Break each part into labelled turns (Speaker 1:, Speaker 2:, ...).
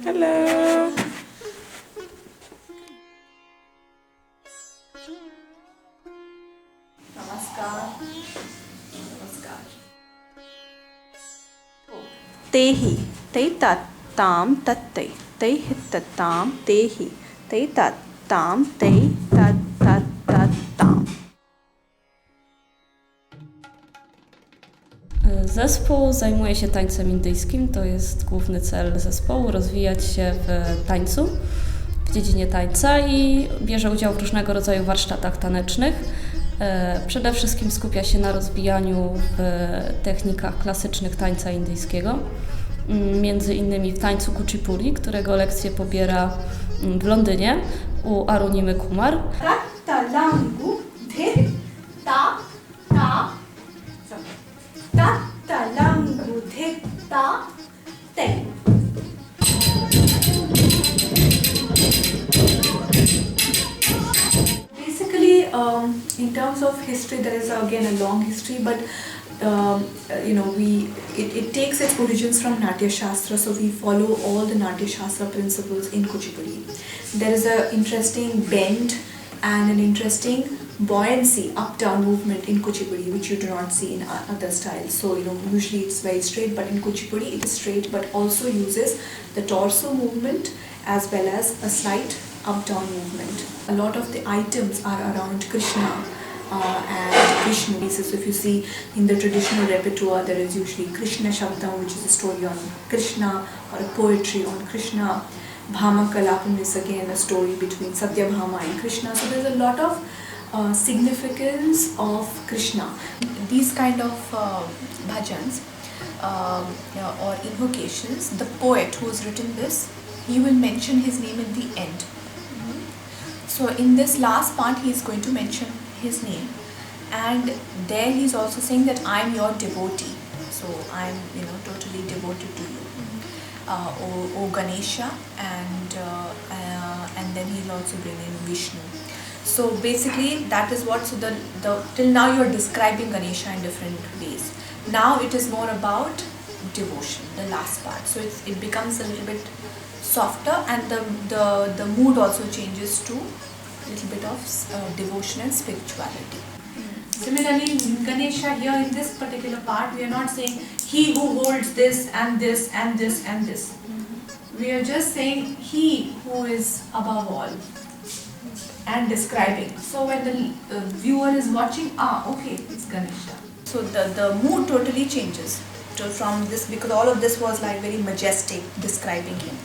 Speaker 1: Hello.
Speaker 2: Namaskar. Namaskar.
Speaker 1: Tehi, te tat tam tat te, te hit tat tam tehi, te tat tam te tat tat tat tam.
Speaker 3: Zespół zajmuje się tańcem indyjskim, to jest główny cel zespołu, rozwijać się w tańcu, w dziedzinie tańca i bierze udział w różnego rodzaju warsztatach tanecznych. Przede wszystkim skupia się na rozwijaniu w technikach klasycznych tańca indyjskiego, między innymi w tańcu Kuchipudi, którego lekcje pobiera w Londynie u Arunimy Kumar.
Speaker 2: Natarang Group, Natarang Group, Basically, in terms of history, there is again a long history, but it takes its origins from Natya Shastra, so we follow all the Natya Shastra principles in Kuchipudi. There is an interesting bend and an interesting buoyancy, up-down movement in Kuchipudi, which you do not see in other styles. So, usually it's very straight, but in Kuchipudi it is straight, but also uses the torso movement as well as a slight up-down movement. A lot of the items are around Krishna and Vishnu. So if you see in the traditional repertoire, there is usually Krishna Shabdam, which is a story on Krishna, or a poetry on Krishna. Bhama Kalapam is again a story between Satyabhama and Krishna. So there's a lot of significance of Krishna. These kind of bhajans or invocations, the poet who has written this, he will mention his name at the end. So in this last part, he is going to mention his name, and there he is also saying that I am your devotee. So I am, totally devoted to you. O Ganesha, and then he'll also bring in Vishnu. So basically that is what, so the till now you are describing Ganesha in different ways. Now it is more about devotion, the last part. So it becomes a little bit softer, and the mood also changes to a little bit of devotion and spirituality. Similarly, in Ganesha, here in this particular part, we are not saying he who holds this and this and this and this. We are just saying he who is above all and describing. So when the viewer is watching, okay, it's Ganesha. So the mood totally changes from this, because all of this was like very majestic, describing him.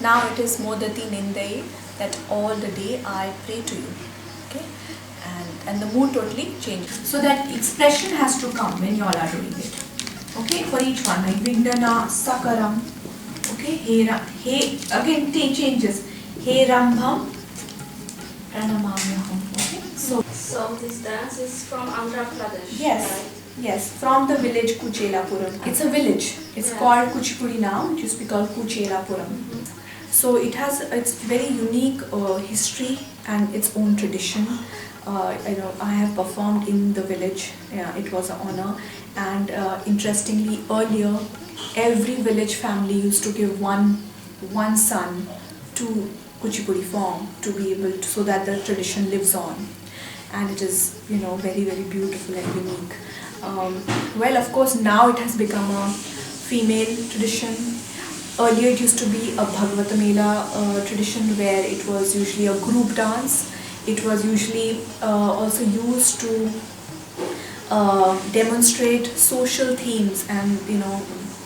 Speaker 2: Now it is Modati Nindaye, that all the day I pray to you. Okay? And the mood totally changes. So that expression has to come when you all are doing it. Okay, for each one, like Vindana, Sakaram. Okay, He again changes. He Rambham, Pranamamyaham. Okay,
Speaker 4: So this dance is from Andhra Pradesh.
Speaker 2: Yes,
Speaker 4: right?
Speaker 2: yes, from the village Kuchelapuram. It's a village. It's called Kuchipudi now. It used to be called Kuchelapuram. So it's very unique history and its own tradition. I have performed in the village. It was an honor. And interestingly, earlier, every village family used to give one son to Kuchipudi form to be able to, so that the tradition lives on. And it is, very, very beautiful and unique. Well, of course, now it has become a female tradition. Earlier it used to be a Bhagavata Mela tradition, where it was usually a group dance. It was usually also used to demonstrate social themes and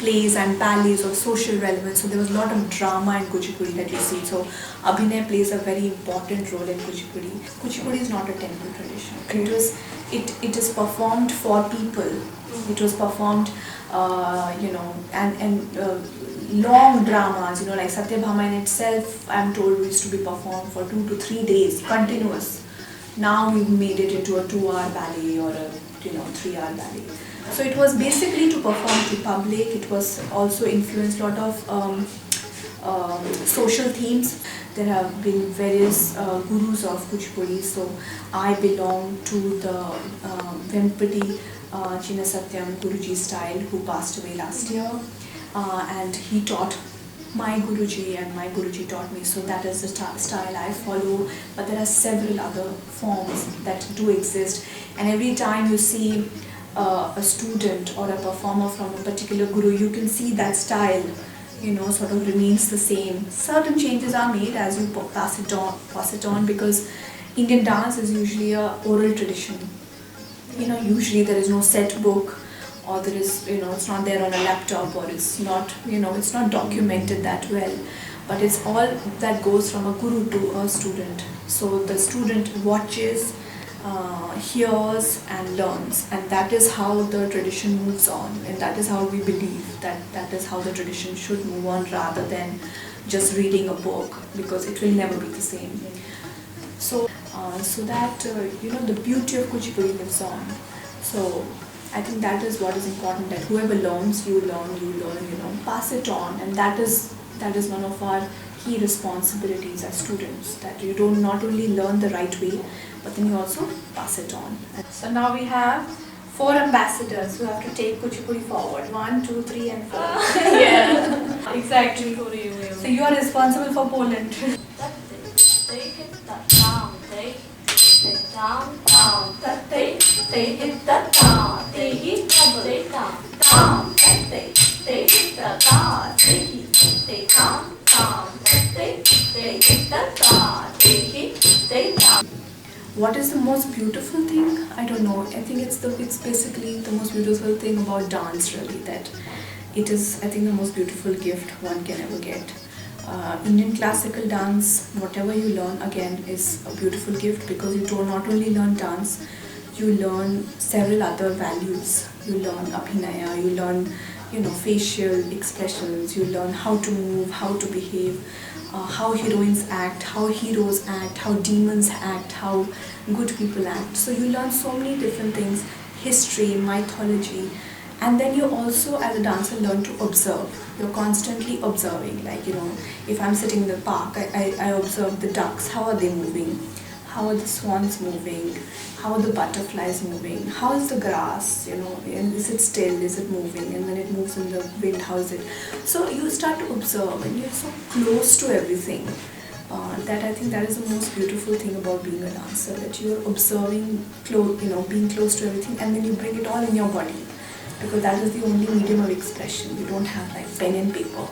Speaker 2: plays and ballets of social relevance. So there was a lot of drama in Kuchipudi that you see. So Abhinay plays a very important role in Kuchipudi. Kuchipudi is not a temple tradition. It is performed for people. It was performed, long dramas, like Satyabhama in itself, I am told, used to be performed for 2 to 3 days, continuous. Now we've made it into a 2-hour ballet or a 3-hour ballet. So it was basically to perform to public. It was also influenced a lot of social themes. There have been various gurus of Kuchipudi. So I belong to the Vempati Chinasatyam Guruji style, who passed away last year, and he taught my Guruji and my Guruji taught me, so that is the style I follow. But there are several other forms that do exist, and every time you see a student or a performer from a particular Guru, you can see that style, sort of remains the same. Certain changes are made as you pass it on, because Indian dance is usually a oral tradition. Usually there is no set book, or there is, it's not there on a laptop, or it's not, it's not documented that well. But it's all that goes from a guru to a student. So the student watches, hears and learns, and that is how the tradition moves on, and that is how we believe that is how the tradition should move on, rather than just reading a book, because it will never be the same. So that the beauty of Kuchipudi lives on. So I think that is what is important, that whoever learns, you learn, pass it on, and that is one of our key responsibilities as students, that you don't not only learn the right way, but then you also pass it on. So now we have 4 ambassadors who have to take Kuchipudi forward. 1, 2, 3 and 4. Yeah, exactly. So you are responsible for Poland. What is the most beautiful thing? I don't know. I think it's basically the most beautiful thing about dance, really, that it is, I think, the most beautiful gift one can ever get. Indian classical dance, whatever you learn, again, is a beautiful gift, because you do not only learn dance, you learn several other values. You learn abhinaya, you learn, facial expressions, you learn how to move, how to behave, how heroines act, how heroes act, how demons act, how good people act. So you learn so many different things, history, mythology, and then you also, as a dancer, learn to observe. You're constantly observing, like, if I'm sitting in the park, I observe the ducks, how are they moving, how are the swans moving, how are the butterflies moving, how is the grass, and is it still, is it moving, and when it moves in the wind, how is it? So you start to observe, and you're so close to everything, that I think that is the most beautiful thing about being a dancer, that you're observing, being close to everything, and then you bring it all in your body, because that is the only medium of expression. You don't have like pen and paper.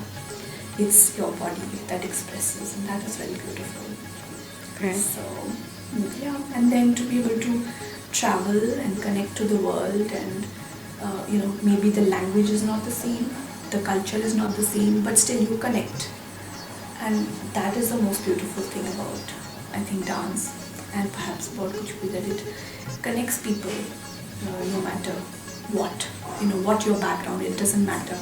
Speaker 2: It's your body that expresses, and that is very beautiful.
Speaker 1: Okay.
Speaker 2: So, yeah, and then to be able to travel and connect to the world, and maybe the language is not the same, the culture is not the same, but still you connect, and that is the most beautiful thing about, I think, dance, and perhaps about Kuchipudi, that it connects people, no matter what your background, it doesn't matter.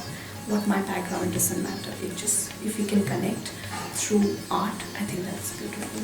Speaker 2: What my background, it doesn't matter. It just, if we can connect through art, I think that's beautiful.